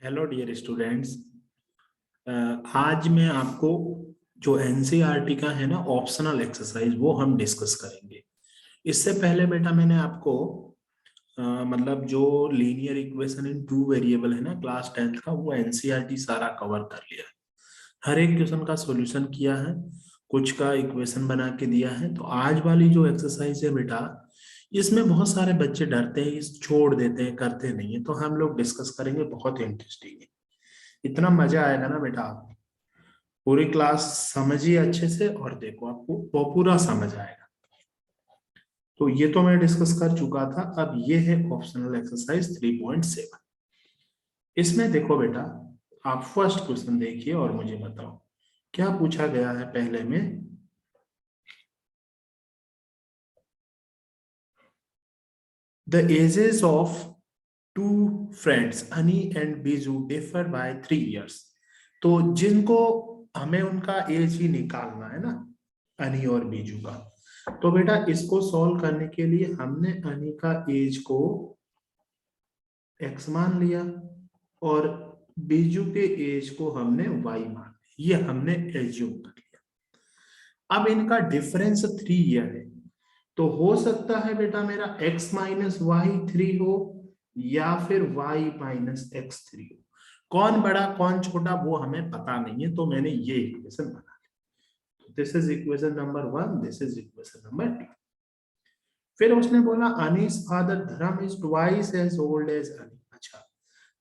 Hello dear students. आज मैं आपको जो एनसीईआरटी का है ना ऑप्शनल एक्सरसाइज वो हम डिस्कस करेंगे। इससे पहले बेटा मैंने आपको मतलब जो linear equation in two variable है ना क्लास 10th का वो एनसीईआरटी सारा कवर कर लिया है। हर एक क्वेश्चन का सॉल्यूशन किया है, कुछ का इक्वेशन बना के दिया है। तो आज वाली जो एक्सरसाइज है बेटा, इसमें बहुत सारे बच्चे डरते हैं, इस छोड़ देते हैं, करते नहीं है। तो हम लोग डिस्कस करेंगे, बहुत इंटरेस्टिंग है। इतना मजा आएगा ना बेटा, आप पूरी क्लास समझिए अच्छे से और देखो आपको वो पूरा समझ आएगा। तो ये तो मैं डिस्कस कर चुका था। अब ये है ऑप्शनल एक्सरसाइज 3.7। इसमें देखो बेटा, आप फर्स्ट क्वेश्चन देखिए और मुझे बताओ क्या पूछा गया है। पहले में the ages of two friends Annie and Biju differ by 3 years। तो जिनको हमें उनका एज ही निकालना है ना, अनी और बीजू का। तो बेटा इसको सॉल्व करने के लिए हमने अनी का एज को x मान लिया और बीजू के एज को हमने y मान लिया। ये हमने एज्यूम कर लिया। अब इनका डिफरेंस 3 year है, तो हो सकता है बेटा मेरा x माइनस वाई 3 हो या फिर y माइनस एक्स 3 हो। कौन बड़ा कौन छोटा वो हमें पता नहीं है, तो मैंने ये इक्वेशन बना लिया। This is equation number 1, this is equation number 2। फिर उसने बोला Ani's father Dharam is twice as old as Ani. अच्छा,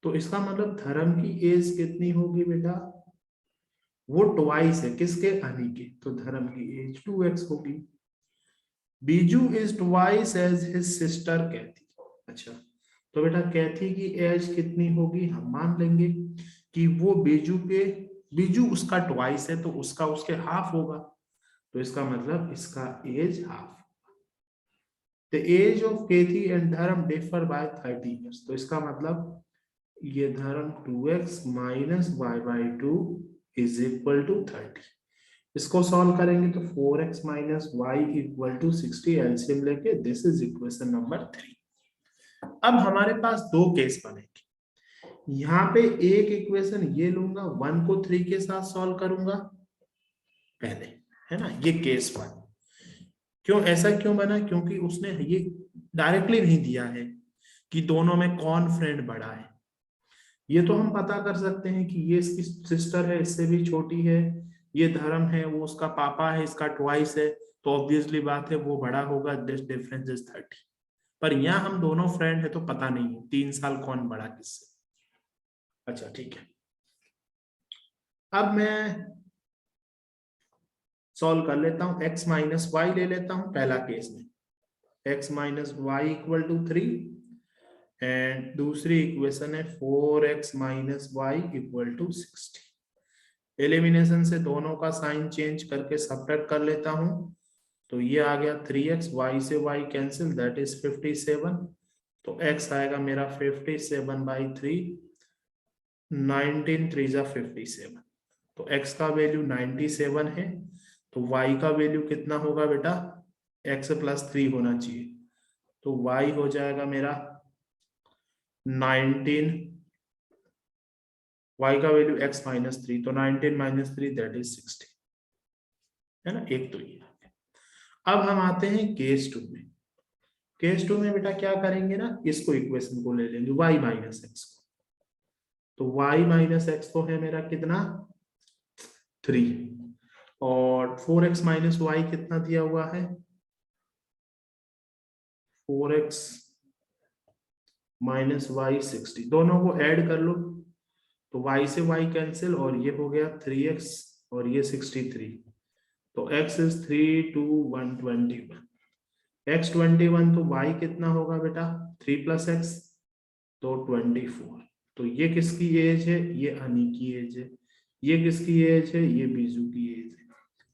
तो इसका मतलब धर्म की एज कितनी होगी बेटा? वो ट्वाइस है किसके? अनी के। तो धर्म की एज 2x होगी। Biju is twice age his sister Kathy. अच्छा, तो बेटा कैथी की एज कितनी होगी? हम मान लेंगे कि वो बीजू उसका ट्वाइस है, तो उसका उसके हाफ होगा। तो इसका मतलब इसका age half. The age of Cathy and Dharam differ by 30 years। तो इसका मतलब ये Dharam 2x minus y by 2 is equal to 30। इसको सॉल्व करेंगे तो 4x minus y equal to 60 LCM लेके दिस इज इक्वेशन नंबर 3। अब हमारे पास दो केस बनेंगे। यहाँ पे एक इक्वेशन ये लूंगा, 1 को 3 के साथ सॉल्व करूंगा पहले, है ना। ये केस 1। क्यों ऐसा क्यों बना? क्योंकि उसने ये डायरेक्टली नहीं दिया है कि दोनों में कौन फ्रेंड बड़ा है। ये तो हम पता कर सकते हैं कि ये इसकी सिस्टर है, इससे भी छोटी है। ये धर्म है, वो उसका पापा है, इसका ट्वाइस है। तो ऑब्वियसली बात है वो बड़ा होगा। This difference is 30। पर यहाँ हम दोनों फ्रेंड है तो पता नहीं है 3 साल कौन बड़ा किससे। अच्छा ठीक है, अब मैं सॉल्व कर लेता हूं। x माइनस वाई ले लेता हूं पहला केस में, x minus y equal to 3। And दूसरी इक्वेशन है 4x minus y equal to 60। Elimination से दोनों का साइन चेंज करके सब्ट्रैक्ट कर लेता हूं। तो ये आ गया 3x, y से y कैंसिल, दैट इज 57। तो x आएगा मेरा 57/3, 19 3 जा 57। तो x का वैल्यू 97 है, तो y का वैल्यू कितना होगा बेटा? x प्लस 3 होना चाहिए। तो y हो जाएगा मेरा 19, y का वैल्यू x माइनस 3, तो 19 माइनस 3 दैट इज 60, है ना। एक तो ये। अब हम आते हैं केस 2 में। केस 2 में बेटा क्या करेंगे ना, इसको इक्वेशन को ले लेंगे y माइनस एक्स को। तो y माइनस एक्स तो है मेरा कितना? 3। और 4x माइनस वाई कितना दिया हुआ है? 4x minus Y 60। दोनों को ऐड कर लो तो y से y कैंसिल, और ये हो गया 3x और ये 63। तो x इज 3 2 121। x 21, तो y कितना होगा बेटा? 3 प्लस एक्स, तो 24। तो ये किसकी एज है? ये अनी की एज है। ये किसकी एज है? ये बीजू की एज है।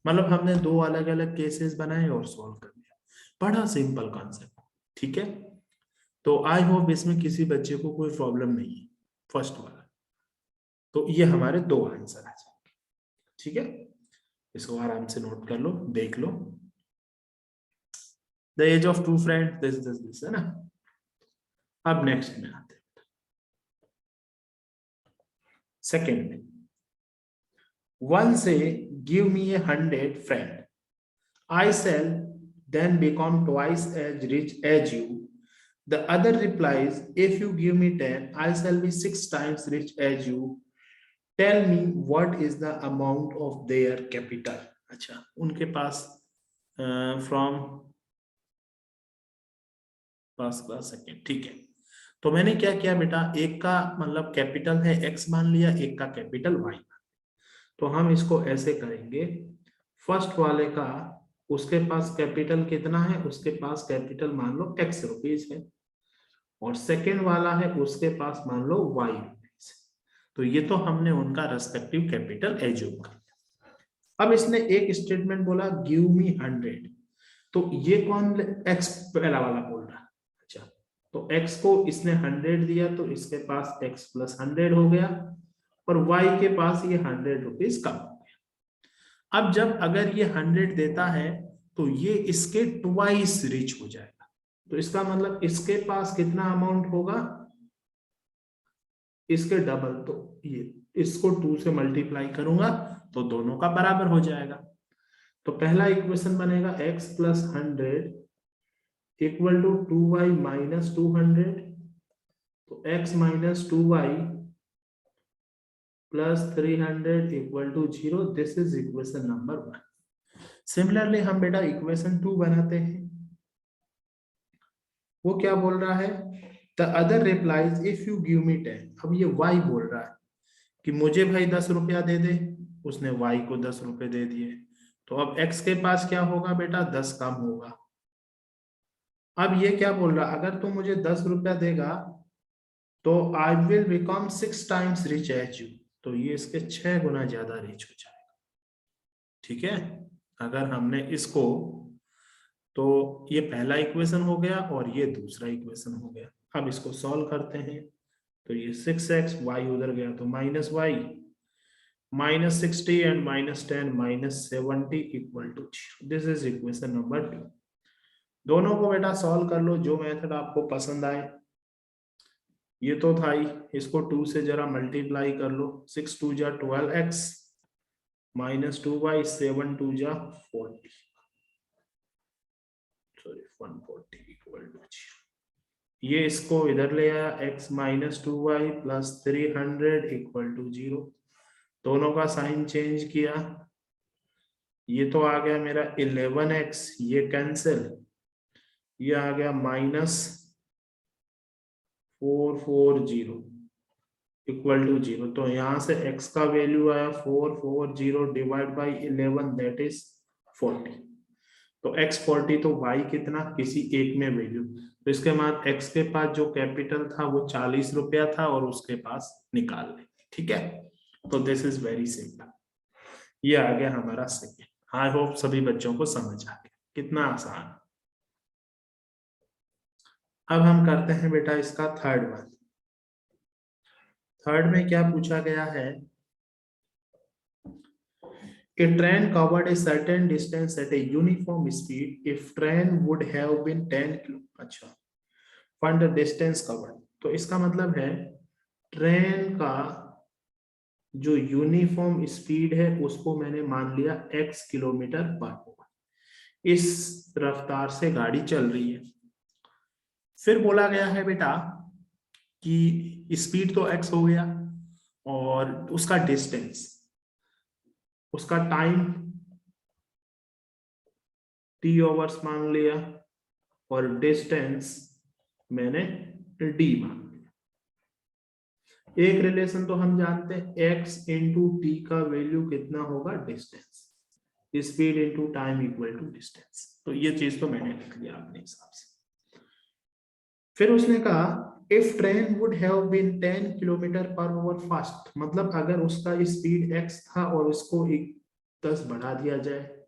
मतलब हमने दो अलग अलग केसेस बनाए और सॉल्व कर दिया। बड़ा सिंपल कॉन्सेप्ट, ठीक है। तो आई होप इसमें किसी बच्चे को कोई प्रॉब्लम नहीं है फर्स्ट वाला। तो ये हमारे दो आंसर आ जाएंगे, ठीक है। इसको आराम से नोट कर लो, देख लो। The age of two friend this है ना। अब नेक्स्ट में आते हैं। सेकेंड में 1 से give me A 100 friend, I shall then become twice as rich as you. The other replies, if you give me 10, I shall be 6 times rich as you. Tell me what is the amount of their capital. अच्छा, उनके पास from first class second, ठीक है। तो मैंने क्या किया बेटा, एक का मतलब कैपिटल है x मान लिया, एक का कैपिटल y। तो हम इसको ऐसे करेंगे, फर्स्ट वाले का उसके पास कैपिटल कितना है, उसके पास कैपिटल मान लो x रुपीज है, और सेकेंड वाला है उसके पास मान लो y रुपीज। तो ये तो हमने उनका रेस्पेक्टिव कैपिटल एज्यूम कर लिया। अब इसने एक स्टेटमेंट बोला गिव मी 100, तो ये कौन x पहला वाला बोल रहा है। अच्छा, तो x को इसने 100 दिया, तो इसके पास x प्लस 100 हो गया, और y के पास ये 100 रुपीज कम हो गया। अब जब अगर ये 100 देता है तो ये इसके ट्वाइस रिच हो जाएगा। तो इसका मतलब इसके पास कितना अमाउंट होगा, इसके डबल। तो ये इसको 2 से मल्टीप्लाई करूंगा तो दोनों का बराबर हो जाएगा। तो पहला इक्वेशन बनेगा x plus 100 equal to 2y minus 200। तो x minus 2y plus 300 equal to 0। This is equation number 1। Similarly हम बेटा इक्वेशन 2 बनाते हैं। वो क्या बोल रहा है, the other replies if you give me 10। अब ये y बोल रहा है कि मुझे भाई 10 रुपया दे दे, उसने y को 10 रुपए दे दिए। तो अब x के पास क्या होगा बेटा, 10 कम होगा। अब ये क्या बोल रहा, अगर तू मुझे 10 रुपया देगा तो I will become 6 times rich as you. तो ये इसके 6 गुना ज्यादा रिच हो जाएगा। ठीक है, अगर हमने इसको, तो ये पहला इक्वेशन हो गया और ये दूसरा इक्वेशन हो गया। अब इसको सॉल्व करते हैं, तो ये 6x, y उधर गया तो minus y, minus 60 and minus 10 minus 70 equal to 0। This is equation number 2। दोनों को बेटा सॉल्व कर लो, जो मेथड आपको पसंद आए। ये तो था ही, इसको 2 से जरा मल्टीप्लाई कर लो। 6 2 जा 12x माइनस 2y, 7 2 जा 40, सॉरी 140 इक्वल टू 0। ये इसको इधर ले आया, x minus 2y plus 300 equal to 0। दोनों का साइन चेंज किया, ये तो आ गया मेरा 11x, ये कैंसिल, ये आ गया माइनस 440 इक्वल टू 0। तो यहां से x का वैल्यू आया 440 डिवाइड बाई 11, दैट इज 40। तो x 40, तो y कितना, किसी एक में वैल्यू। तो इसके बाद x के पास जो कैपिटल था वो 40 रुपया था और उसके पास निकाल ले। ठीक है, तो दिस इज वेरी सिंपल। ये आ गया हमारा सेकेंड। आई होप सभी बच्चों को समझ आ गया, कितना आसान। अब हम करते हैं बेटा इसका थर्ड वन। थर्ड में क्या पूछा गया है, A train covered a certain distance at a uniform speed if train would have been 10 km। अच्छा, find the distance covered। तो इसका मतलब है ट्रेन का जो यूनिफॉर्म स्पीड है उसको मैंने मान लिया x किलोमीटर पर आवर। इस रफ्तार से गाड़ी चल रही है। फिर बोला गया है बेटा कि स्पीड तो x हो गया और उसका डिस्टेंस, उसका टाइम t आवर्स मान लिया और डिस्टेंस मैंने d मान लिया। एक रिलेशन तो हम जानते हैं, x इंटू टी का वैल्यू कितना होगा, distance. Speed into time equal to distance. तो ये चीज तो मैंने लिख लिया अपने हिसाब से। फिर उसने कहा if train would have been 10 kilometre per hour fast, मतलब अगर उसका स्पीड x था और उसको 10 बढ़ा दिया जाए,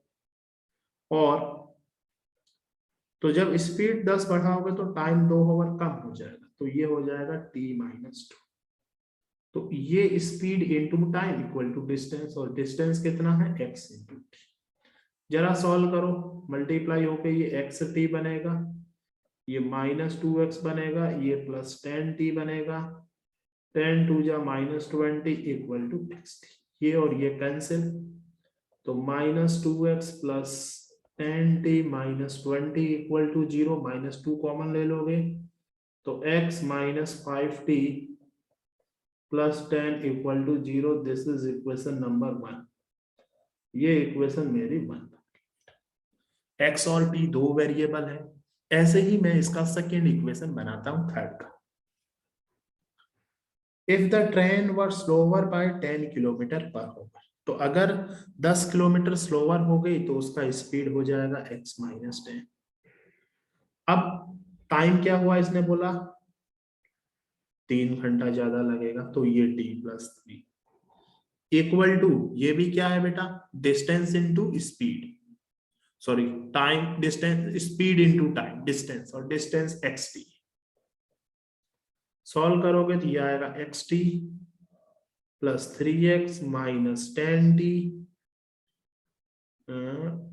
और तो जब स्पीड 10 बढ़ाओगे तो टाइम 2 आवर कम हो जाएगा, तो ये हो जाएगा t माइनस 2। तो ये speed into time equal to distance, और डिस्टेंस कितना है, x इंटू टी। जरा सॉल्व करो, मल्टीप्लाई होके ये x t बनेगा, ये माइनस 2x बनेगा, ये प्लस 10t बनेगा, 10 टू जा -20 इक्वल टू x t। ये और ये कैंसिल, तो -2x plus 10t -20 equal to 0, -2 common ले लोगे तो x minus 5t plus 10 equal to 0। This is equation number 1। ये इक्वेशन मेरी 1। x और t दो वेरिएबल है। ऐसे ही मैं इसका सेकेंड इक्वेशन बनाता हूं, थर्ड का। If the train were slower by 10 kilometre per hour, तो अगर 10 किलोमीटर स्लोवर हो गई तो उसका स्पीड हो जाएगा x माइनस 10। अब टाइम क्या हुआ, इसने बोला 3 घंटा ज्यादा लगेगा, तो ये t प्लस 3 इक्वल टू, ये भी क्या है बेटा, distance into speed, sorry time, distance, speed into time, distance, और डिस्टेंस xt। सॉल्व करोगे तो ये आएगा xt plus 3x minus 10t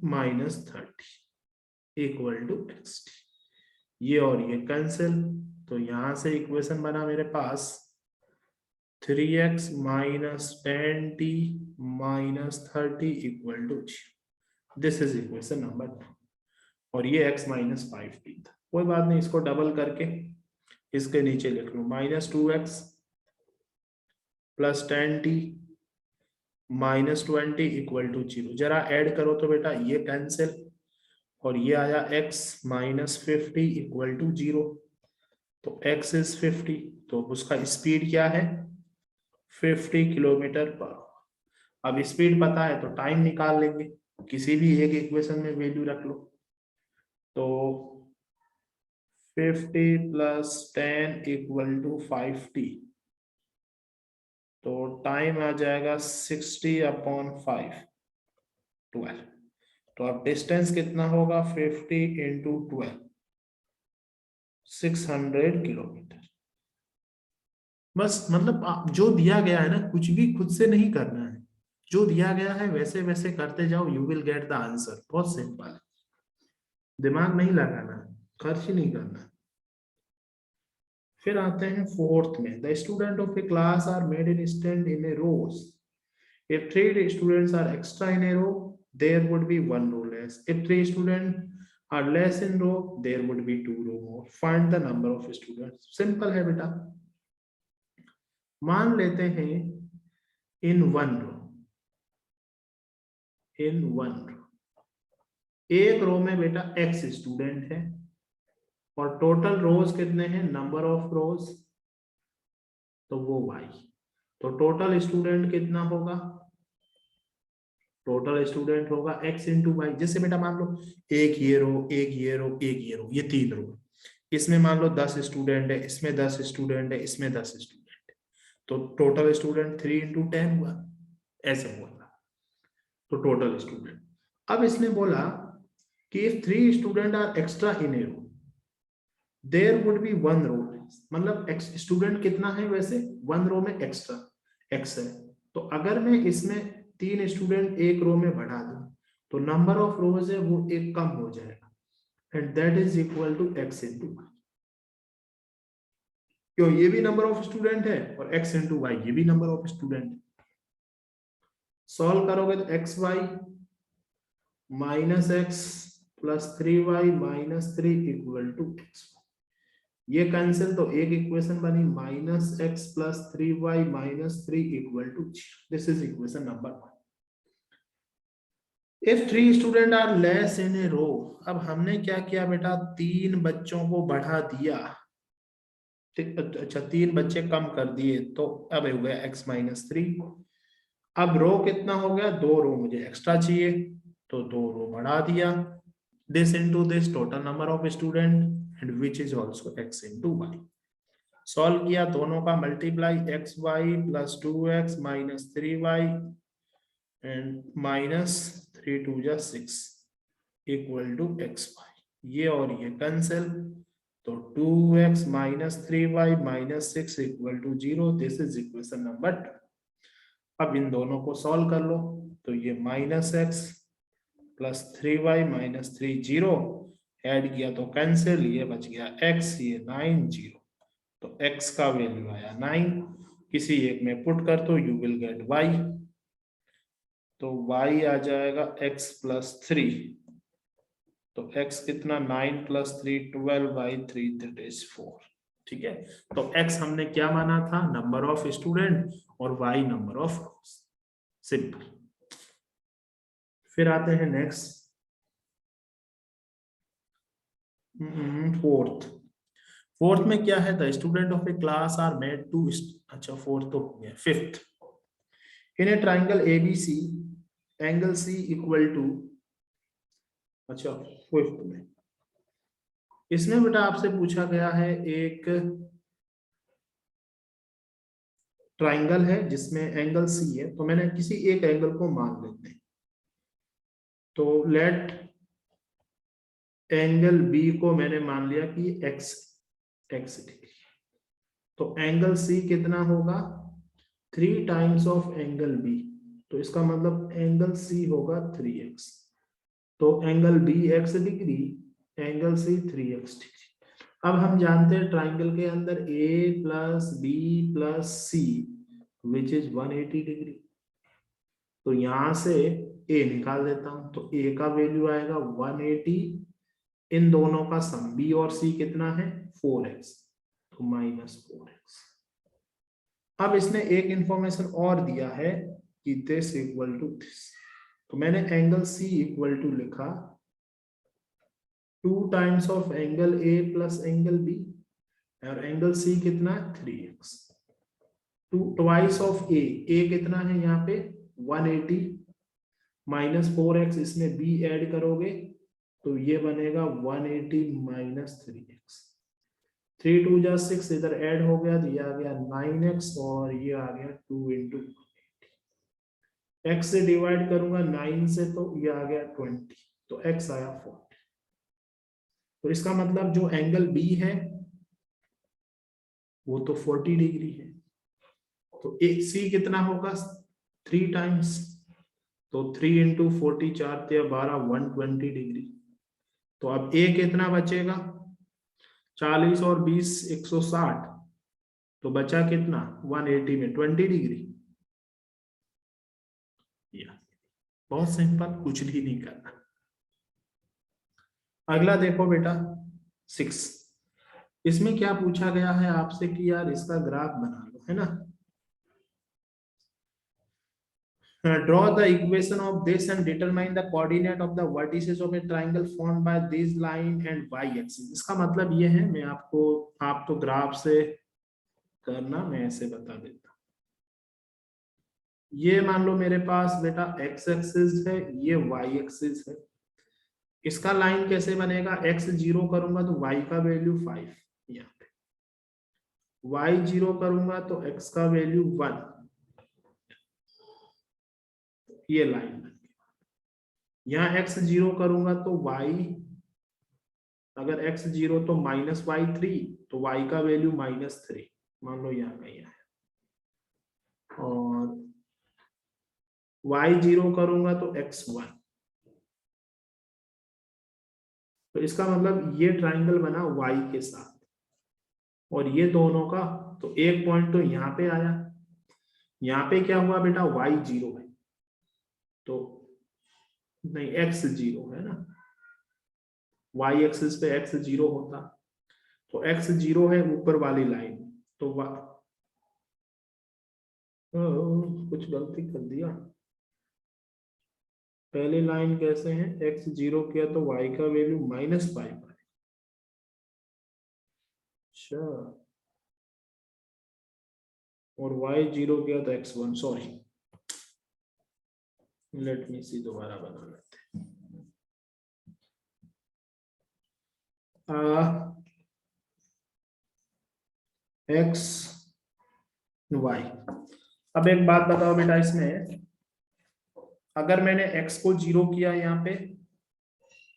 minus 30 equal to xt। ये और ये कैंसिल, तो यहां से इक्वेशन बना मेरे पास 3x minus 10t minus 30 equal to 0। This is equation number 2। और ये x माइनस 5t था। कोई बात नहीं, इसको डबल करके इसके नीचे लिख लो, -2x plus 10t minus 20 equal to 0। जरा ऐड करो तो बेटा ये कैंसिल, और ये आया x माइनस 50 इक्वल टू 0। तो x इज 50, तो उसका स्पीड क्या है 50 किलोमीटर पर। अब स्पीड पता है तो टाइम निकाल लेंगे, किसी भी एक इक्वेशन में वैल्यू रख लो। तो 50 प्लस 10 इक्वल टू 5t, तो टाइम आ जाएगा 60/5, 12। तो अब डिस्टेंस कितना होगा 50 इंटू 12, 600 किलोमीटर। बस मतलब जो दिया गया है ना, कुछ भी खुद से नहीं करना है, जो दिया गया है वैसे वैसे करते जाओ, you will get the answer. बहुत सिंपल है, दिमाग नहीं लगाना है, खर्च ही नहीं करना है। फिर आते हैं फोर्थ में, the student of a class are made in stand in a rows. If 3 students are extra in a row, there would be 1 row less. If 3 students are less in row, there would be 2 row more. Find the number of students. Simple है बेटा। मान लेते हैं in 1 row, in 1 row, एक रो में बेटा x student है, और टोटल रोज कितने हैं, नंबर ऑफ रोज, तो वो y। तो टोटल स्टूडेंट कितना होगा, टोटल स्टूडेंट होगा x इंटू वाई। जैसे बेटा मान लो एक ये रो, एक ये रो, एक ये रो, ये 3 रो, इसमें मान लो 10 स्टूडेंट है, इसमें 10 स्टूडेंट है, इसमें 10 स्टूडेंट है, तो टोटल स्टूडेंट 3 इंटू 10 हुआ, ऐसे हुआ। तो टोटल स्टूडेंट, अब इसने बोला कि if 3 student are extra in a row, there would be 1 row. मतलब स्टूडेंट कितना है वैसे 1 रो में एक्स्ट्रा x है, तो अगर मैं इसमें 3 स्टूडेंट एक रो में बढ़ा दूं तो नंबर ऑफ रोज है वो एक कम हो जाएगा, and that is equal to x into y. क्यों, ये भी नंबर ऑफ स्टूडेंट है और x इंटू वाई ये भी नंबर ऑफ स्टूडेंट है। सॉल्व करोगे तो X Y minus X plus 3y minus 3 equal to X. ये कैंसिल, तो एक इक्वेशन बनी -x plus 3y minus 3 equal to 0। This is equation number 1। If 3 student are less in a row, अब हमने क्या किया बेटा, 3 बच्चों को बढ़ा दिया, अच्छा 3 बच्चे कम कर दिए, तो अब हो गया x माइनस 3। अब रो कितना हो गया, 2 रो मुझे एक्स्ट्रा चाहिए, तो 2 रो बढ़ा दिया, this into this total number of student and which is also x into y। Solve किया, दोनों का multiply, x y plus 2x minus 3y and minus 3 2 जा 6 इक्वल टू एक्स वाई। ये और ये कैंसिल, तो 2x minus 3y minus 6 equal to 0। This is equation number 2। अब इन दोनों को सॉल्व कर लो, तो ये minus X plus 3y minus 3 0, add किया तो कैंसिल, ये बच गया x, ये 9 0, तो x का वैल्यू आया 9। किसी एक में पुट कर दो, यू विल गेट y। तो y आ जाएगा x प्लस 3। तो x कितना 9 प्लस 3 12/3 दैट इज 4। ठीक है, तो x हमने क्या माना था, नंबर ऑफ स्टूडेंट, और y number of rows. Simple. फिर आते हैं नेक्स्ट फोर्थ में क्या है, the student of a class are made to, अच्छा फोर्थ तो हो गया। Fifth, in a triangle ABC angle C equal to, अच्छा फिफ्थ में इसमें बेटा आपसे पूछा गया है, एक ट्राइंगल है जिसमें एंगल सी है, तो मैंने किसी एक एंगल को मान लेते हैं। तो लेट एंगल बी को मैंने मान लिया कि एक्स डिग्री। तो एंगल सी कितना होगा, 3 टाइम्स ऑफ एंगल बी। तो इसका मतलब एंगल सी होगा 3x। तो angle B x degree, angle C 3x degree. अब हम जानते हैं ट्राइंगल के अंदर a plus B plus C which is 180 degree. तो यहां से a निकाल देता हूं, तो a का वैल्यू आएगा 180, इन दोनों का सम b और c कितना है 4x, तो -4x। अब इसने एक इंफॉर्मेशन और दिया है कि दिस इक्वल टू दिस। तो मैंने एंगल सी इक्वल टू लिखा 2 times of angle A plus angle B, और एंगल सी कितना है 3x। 2 ट्वाइस ऑफ ए कितना है यहाँ पे 180, -4x, इसमें b ऐड करोगे तो ये बनेगा 180 - 3x। 3 2 जा 6, इधर ऐड हो गया तो ये आ गया 9x, और ये आ गया 2 × x से डिवाइड करूंगा 9 से तो ये आ गया 20, तो x आया 40। तो इसका मतलब जो एंगल B है वो तो 40 डिग्री है। तो C कितना होगा 3 टाइम्स, तो 3 × 40 4 12 120 डिग्री। तो अब A कितना बचेगा 40 और 20 160, तो बचा कितना 180 में 20 डिग्री। बहुत सिंपल, कुछ भी नहीं करना। अगला देखो बेटा 6, इसमें क्या पूछा गया है आपसे कि यार इसका ग्राफ बना लो, है ना। Draw the equation of this and determine the coordinate of the vertices of a triangle formed by this line and y axis. इसका मतलब ये है, मैं आपको, आप तो ग्राफ से करना, मैं ऐसे बता देता हूं। ये मान लो मेरे पास बेटा एक्स एक्सिस है, ये वाई एक्सिस है। इसका लाइन कैसे बनेगा, x 0 करूंगा तो y का वैल्यू 5, यहाँ पे y 0 करूंगा तो x का वैल्यू 1, ये लाइन बन गई। यहाँ x 0 करूंगा तो y, अगर x 0 तो -y3, तो y का वैल्यू -3, मान लो यहाँ कहीं है। और y 0 करूंगा तो x 1। तो इसका मतलब ये ट्राइंगल बना y के साथ, और ये दोनों का, तो एक पॉइंट तो यहाँ पे आया। यहाँ पे क्या हुआ बेटा y 0 है, तो नहीं x 0 है ना, y एक्सिस पे x 0 होता, तो x 0 है ऊपर वाली लाइन, तो कुछ गलती कर दिया। पहली लाइन कैसे है, x 0 किया तो y का वैल्यू -5 है। अच्छा, और y 0 किया तो x 1, सॉरी, लेट मी सी, दोबारा बना लेते हैं। x y, अब एक बात बताओ बेटा, इसमें अगर मैंने x को 0 किया यहाँ पे,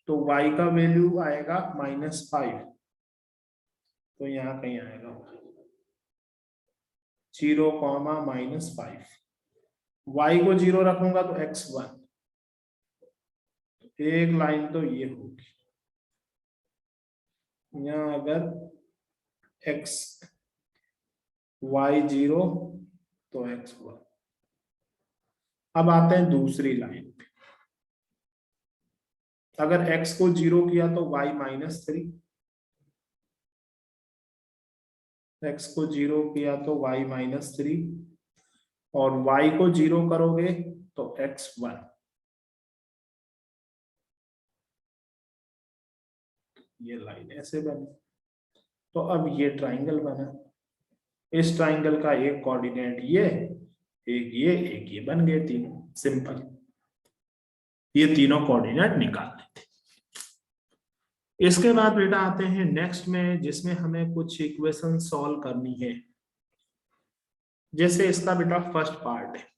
तो y का वैल्यू आएगा -5, तो यहाँ कहीं आएगा 0, -5। y को 0 रखूंगा तो x 1, एक लाइन तो ये होगी। यहाँ अगर x y 0 तो x1। अब आते हैं दूसरी लाइन पे। अगर x को 0 किया तो y -3, x को 0 किया तो y -3, और y को 0 करोगे तो x1। ये लाइन ऐसे बनी। तो अब ये ट्राइंगल बना। इस ट्राइंगल का एक कोऑर्डिनेट ये, एक ये बन गए तीनों। सिंपल, ये तीनों कोऑर्डिनेट निकाल लेते। इसके बाद बेटा आते हैं नेक्स्ट में, जिसमें हमें कुछ इक्वेशन सॉल्व करनी है। जैसे इसका बेटा फर्स्ट पार्ट है,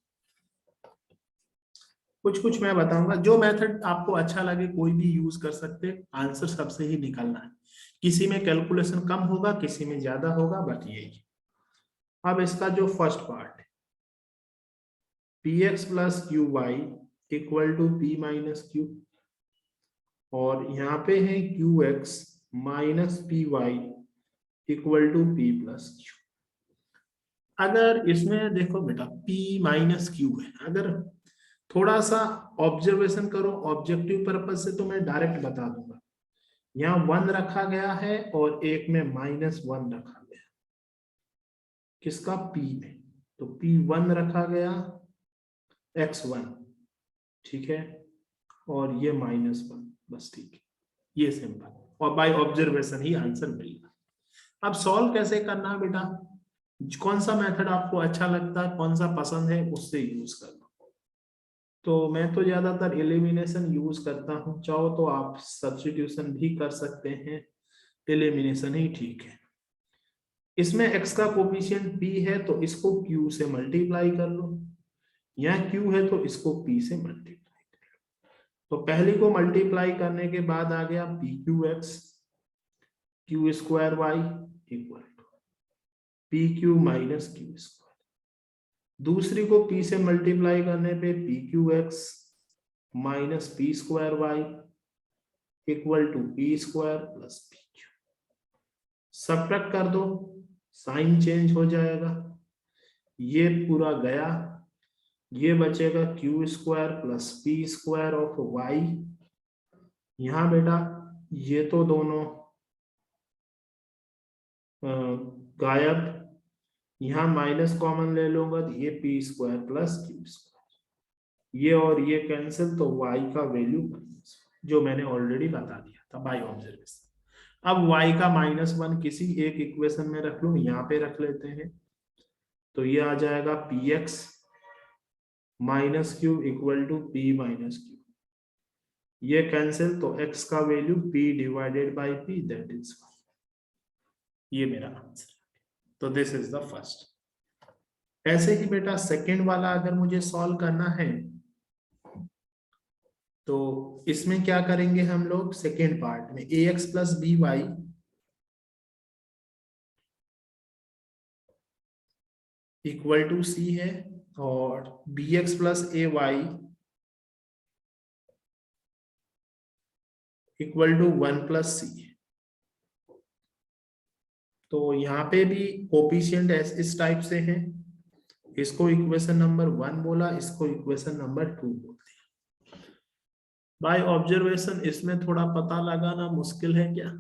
कुछ मैं बताऊंगा। जो मेथड आपको अच्छा लगे कोई भी यूज कर सकते, आंसर सबसे ही निकालना है। किसी में कैलकुलेशन कम होगा, किसी में ज्यादा होगा, बट यही। अब इसका जो फर्स्ट पार्ट है, px plus q y equal to p minus q, और यहाँ पे है q x minus p y equal to p plus q. अगर इसमें देखो बेटा p माइनस क्यू है, अगर थोड़ा सा ऑब्जर्वेशन करो ऑब्जेक्टिव पर्पज से, तो मैं डायरेक्ट बता दूंगा। यहाँ 1 रखा गया है और एक में -1 रखा गया, किसका p में, तो p1 रखा गया x1, ठीक है, और ये -1, बस ठीक है। ये सिंपल, और बाय ऑब्जर्वेशन ही आंसर मिलेगा। अब सॉल्व कैसे करना है बेटा, कौन सा मेथड आपको अच्छा लगता है, कौन सा पसंद है, उससे यूज करना। तो मैं तो ज्यादातर एलिमिनेशन यूज करता हूं, चाहो तो आप सब्स्टिट्यूशन भी कर सकते हैं, एलिमिनेशन ही ठीक है। इसमें x का कोफिशिएंट p है तो इसको q से मल्टीप्लाई कर लो, यहाँ q है तो इसको p से मल्टीप्लाई कर लो। तो पहली को मल्टीप्लाई करने के बाद आ गया p q x q square y equal to p q minus q square. दूसरी को p से मल्टीप्लाई करने पे p q x minus p square y equal to p square plus p q. Subtract कर दो, साइन चेंज हो जाएगा, ये पूरा गया, ये बचेगा q square plus p square of y. यहां बेटा ये तो दोनों गायब, यहां माइनस कॉमन ले लूंगा तो ये P square plus Q square, ये और ये कैंसिल, तो y का वैल्यू जो मैंने ऑलरेडी बता दिया था बाय ऑब्जर्वेशन। अब y का -1 किसी एक इक्वेशन में रख लो, यहाँ पे रख लेते हैं, तो ये आ जाएगा p x minus q equal to p minus q, ये कैंसिल, तो x का value p divided by p, that is 1। ये मेरा आंसर। तो दिस इज द फर्स्ट। ऐसे ही बेटा सेकेंड वाला अगर मुझे सॉल्व करना है, तो इसमें क्या करेंगे हम लोग, सेकेंड पार्ट में ax plus B Y equal to C है, और bx plus A Y equal to 1 plus C है। तो यहाँ पे भी कोफिशिएंट इस टाइप से है, इसको इक्वेशन नंबर 1 बोला, इसको इक्वेशन नंबर 2 बोलते हैं। बाय ऑब्जर्वेशन इसमें थोड़ा पता लगाना मुश्किल है क्या,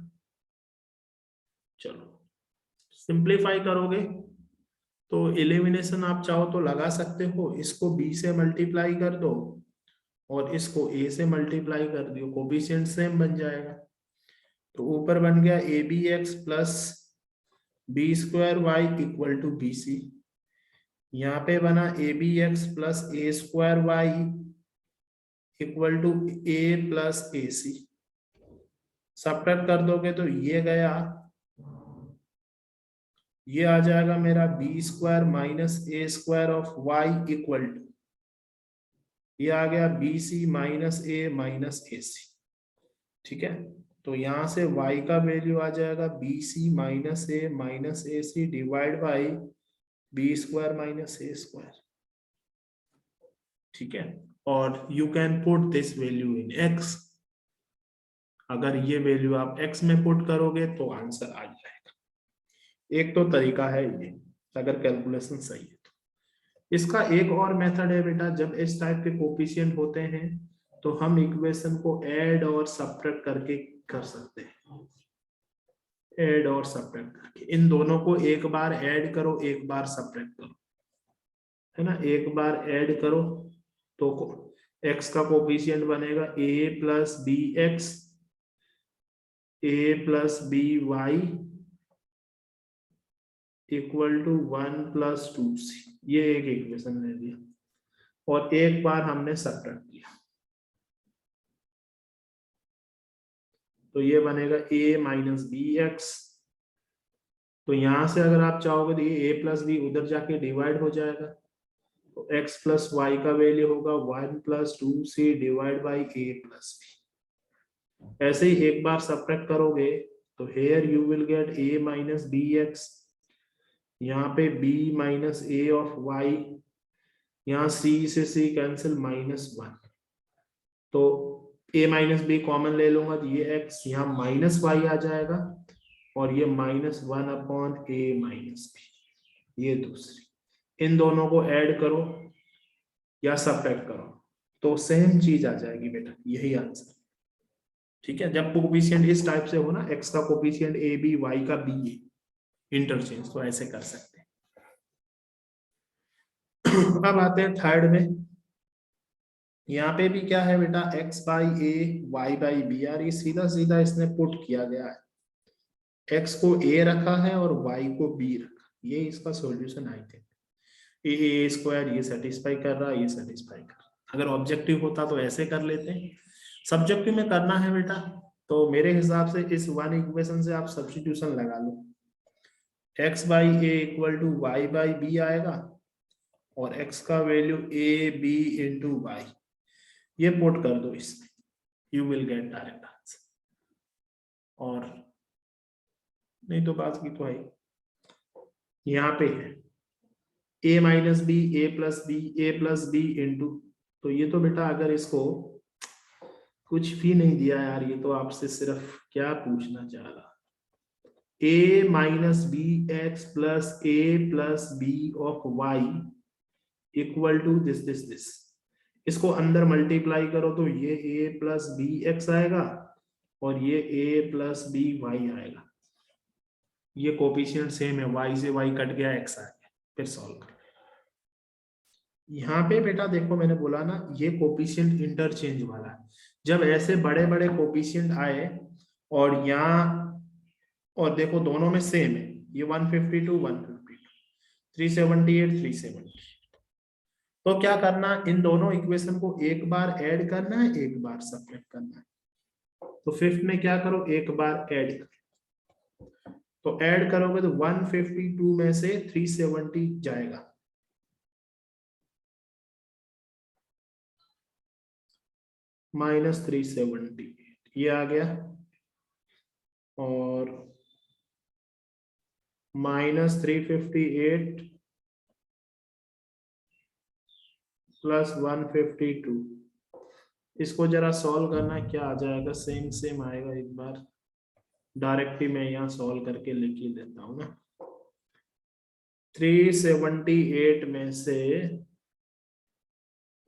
चलो सिंप्लीफाई करोगे तो एलिमिनेशन आप चाहो तो लगा सकते हो, इसको b से मल्टीप्लाई कर दो और इसको a से मल्टीप्लाई कर दियो, कोफिशिएंट सेम बन जाएगा। तो ऊपर बन गया a b x plus b square y equal to b c, यहाँ पे बना a b x plus a square y equal to a plus a c. Subtract कर दोगे तो ये गया, ये आ जाएगा मेरा b square minus a square of y equal to, ये आ गया बी सी माइनस ए सी, ठीक है। तो यहां से y का वैल्यू आ जाएगा b c minus a c divide by b square minus a square, ठीक है। और you can put this value in x, अगर ये वैल्यू आप x में पुट करोगे तो आंसर आ जाएगा। एक तो तरीका है ये, अगर कैलकुलेशन सही है तो। इसका एक और मेथड है बेटा, जब इस टाइप के कोफिशिएंट होते हैं तो हम इक्वेशन को ऐड और सब्ट्रैक्ट करके कर सकते हैं। ऐड और सब्ट्रैक्ट करके इन दोनों को एक बार ऐड करो, एक बार सब्ट्रैक्ट करो, है ना। एक बार ऐड करो तो x का कोफिशिएंट बनेगा a plus b x, a plus B Y equal to 1 plus 2c, ये एक इक्वेशन ले लिया और एक बार हमने सब्ट्रैक्ट किया तो ये बनेगा a माइनस बी एक्स। तो यहां से अगर आप चाहोगे तो ये a प्लस बी उधर जाके डिवाइड हो जाएगा, तो x प्लस वाई का वैल्यू होगा 1 plus 2c divide by a plus b. ऐसे ही एक बार सब्ट्रैक्ट करोगे तो here you will get a minus b x, यहाँ पे b minus a of y, यहाँ c से c कैंसिल -1, तो a माइनस बी कॉमन ले लूंगा तो ये x यहाँ माइनस वाई आ जाएगा और ये -1 अपॉन a माइनस बी, ये दूसरी। इन दोनों को ऐड करो या सब्ट्रैक्ट करो तो सेम चीज आ जाएगी बेटा, यही आंसर। ठीक है, जब कोफिशिएंट इस टाइप से हो ना, x का कोफिशिएंट a b, y का b a, इंटरचेंज, तो ऐसे कर सकते हैं। अब आते हैं थर्ड में। यहाँ पे भी क्या है बेटा, x by a y by b, यार ये सीधा सीधा इसने पुट किया गया है। x को a रखा है और y को b रखा, ये इसका solution I think. A square ये सेटिस्फाई कर रहा है, ये सेटिस्फाई कर रहा है। अगर ऑब्जेक्टिव होता तो ऐसे कर लेते हैं, सब्जेक्टिव में करना है बेटा तो मेरे हिसाब से इस वन इक्वेशन से आप सब्स्टिट्यूशन लगा लो। x by a equal to y by b आएगा और x का वैल्यू a b इंटू वाई, ये पुट कर दो इसमें, you will get direct answer. और नहीं तो बात की तो है, यहाँ पे है a minus b, a plus b into, तो ये तो बेटा अगर इसको कुछ भी नहीं दिया यार, ये तो आपसे सिर्फ क्या पूछना चाह रहा, a minus b x plus a plus b of y equal to this. इसको अंदर मल्टीप्लाई करो तो ये a प्लस बी एक्स आएगा और ये a प्लस बी वाई आएगा। ये कोफिशिएंट सेम है, y से y कट गया, x आ गया, फिर सॉल्व कर। यहाँ पे बेटा देखो मैंने बोला ना, ये कोफिशिएंट इंटरचेंज वाला है। जब ऐसे बड़े बड़े कोफिशिएंट आए और यहाँ, और देखो दोनों में सेम है, ये 152 152 378 378, तो क्या करना, इन दोनों इक्वेशन को एक बार ऐड करना है, एक बार सब्ट्रैक्ट करना है। तो फिफ्थ में क्या करो, एक बार ऐड करो, तो ऐड करोगे तो 152 में से 370 जाएगा, -370 ये आ गया, और -358 प्लस 152, इसको जरा सॉल्व करना, क्या आ जाएगा, सेम सेम आएगा। एक बार डायरेक्ट ही मैं यहाँ सॉल्व करके लिख ही देता हूँ ना। 378 में से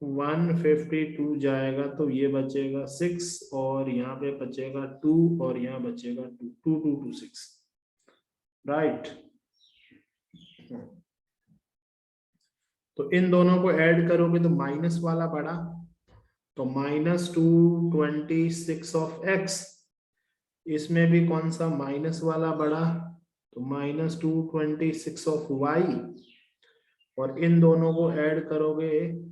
152 जाएगा तो ये बचेगा 6 और यहाँ पे बचेगा 2 और यहाँ बचेगा 2, 2 2 2 6, राइट। तो इन दोनों को ऐड करोगे तो माइनस वाला बड़ा, तो -226 ऑफ x, इसमें भी कौन सा माइनस वाला बड़ा, तो -226 ऑफ y, और इन दोनों को ऐड करोगे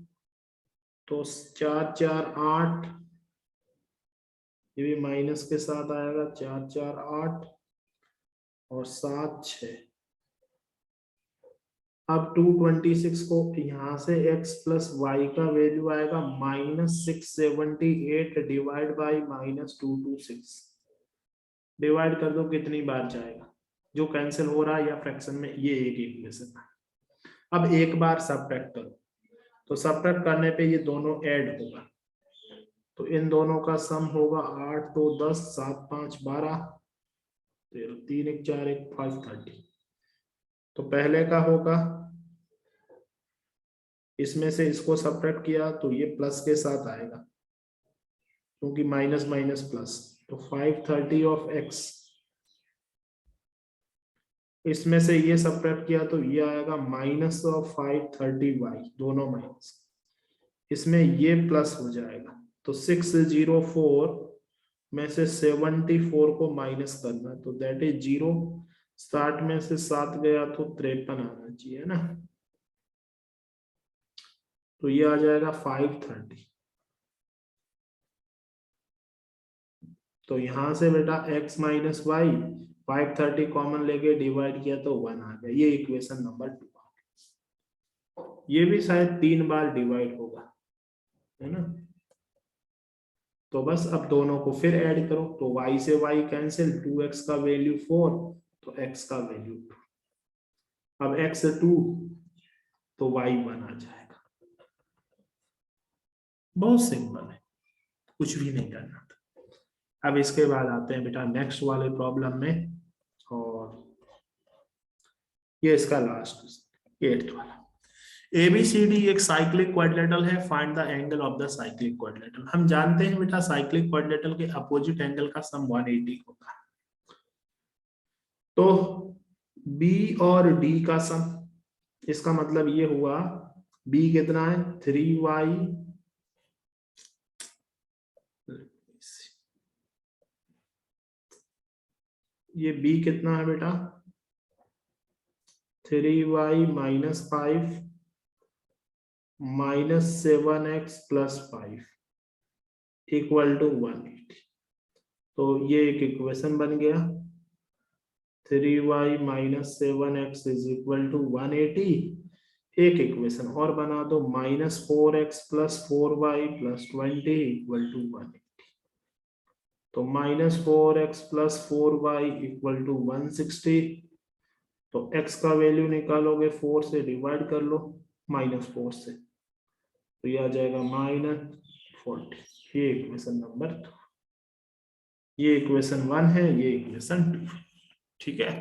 तो 4 4 8, ये भी माइनस के साथ आएगा, 4 4 8 और 7 6। अब 226 को यहाँ से x प्लस वाई का वैल्यू आएगा -678 डिवाइड बाई -226, डिवाइड कर दो कितनी बार जाएगा, जो कैंसिल हो रहा है या फ्रैक्शन में, ये एक इक्वेशन है। अब एक बार सब्ट्रैक्ट करो, तो सब्ट्रैक्ट करने पे ये दोनों ऐड होगा, तो इन दोनों का सम होगा 8 2 10 7 5 12 13 3 1 4 1 5 30। तो पहले का होगा इसमें से इसको सब्ट्रैक्ट किया तो ये प्लस के साथ आएगा, क्योंकि माइनस माइनस प्लस। तो 530 ऑफ x, इसमें से ये सब्ट्रैक्ट किया तो ये आएगा माइनस ऑफ 530y, दोनों माइनस, इसमें ये प्लस हो जाएगा। तो 604 में से 74 को माइनस करना, तो दैट इज 0। 60 में से 7 गया तो 53 आना चाहिए ना, तो ये आ जाएगा 530। तो यहां से बेटा x माइनस वाई 530 कॉमन लेके डिवाइड किया तो 1 आ गया। ये इक्वेशन नंबर 2 आ गया। ये भी शायद 3 बार डिवाइड होगा, है ना। तो बस अब दोनों को फिर ऐड करो, तो y से y कैंसिल, 2x का वैल्यू 4 तो x का वैल्यू 2। अब x 2 तो y 1 आ जाएगा। बहुत सिंपल है, कुछ भी नहीं करना था। अब इसके बाद आते हैं बेटा नेक्स्ट वाले प्रॉब्लम में, और ये इसका लास्ट 8th वाला। ABCD एक साइक्लिक क्वाड्रिलेटरल है, find the angle of the cyclic quadrilateral. हम जानते हैं बेटा साइक्लिक क्वाड्रिलेटरल के अपोजिट एंगल का सम 180 होता है। तो B और D का सम, इसका मतलब ये हुआ B कितना है 3y, ये B कितना है बेटा 3y minus 5 minus 7x plus 5 equal to 180। तो ये एक इक्वेशन बन गया, 3y minus 7x is equal to 180। एक इक्वेशन और बना दो, minus 4x plus 4y plus 20 equal to 180। तो minus 4x plus 4y equal to 160। तो x का वैल्यू निकालोगे 4 से डिवाइड कर लो माइनस 4 से, तो ये आ जाएगा -40। ये इक्वेशन नंबर 2, ये इक्वेशन 1 है, ये इक्वेशन 2। ठीक है,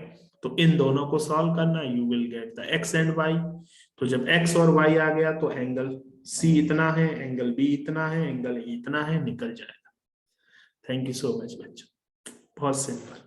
तो इन दोनों को सॉल्व करना, you will get the x and y। तो जब x और y आ गया तो एंगल C इतना है, एंगल B इतना है, एंगल E इतना है, निकल जाएगा। थैंक यू सो मच बच्चों, बहुत सिंपल।